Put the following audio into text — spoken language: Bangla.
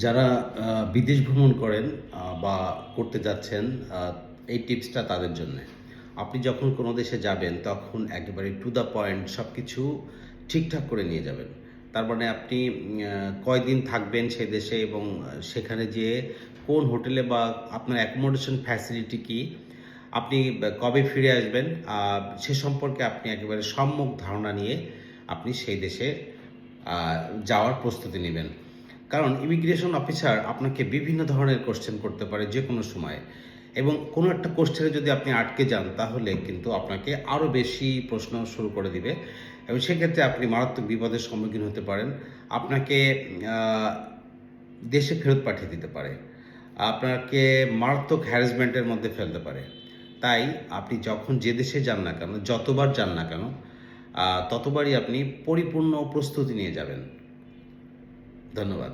যারা বিদেশ ভ্রমণ করেন বা করতে যাচ্ছেন, এই টিপসটা তাদের জন্যে। আপনি যখন কোনো দেশে যাবেন তখন একেবারে টু দ্য পয়েন্ট সবকিছু ঠিকঠাক করে নিয়ে যাবেন। তার মানে আপনি কয়দিন থাকবেন সেই দেশে এবং সেখানে যেয়ে কোন হোটেলে বা আপনার অ্যাকোমোডেশন ফ্যাসিলিটি কী, আপনি কবে ফিরে আসবেন, সে সম্পর্কে আপনি একেবারে সম্যক ধারণা নিয়ে আপনি সেই দেশে আ যাওয়ার প্রস্তুতি নিবেন। কারণ ইমিগ্রেশন অফিসার আপনাকে বিভিন্ন ধরনের কোয়েশ্চেন করতে পারে যেকোনো সময়ে, এবং কোনো একটা কোয়েশ্চেনে যদি আপনি আটকে যান তাহলে কিন্তু আপনাকে আরও বেশি প্রশ্ন শুরু করে দিবে এবং সেক্ষেত্রে আপনি মারাত্মক বিপদের সম্মুখীন হতে পারেন। আপনাকে আ দেশে ফেরত পাঠিয়ে দিতে পারে। আপনাকে মারাত্মক হ্যারাসমেন্টের মধ্যে ফেলতে পারে। তাই আপনি যখন যে দেশে যান না কেন, যতবার যান না কেন, ততবারই আপনি পরিপূর্ণ প্রস্তুতি নিয়ে যাবেন। ধন্যবাদ।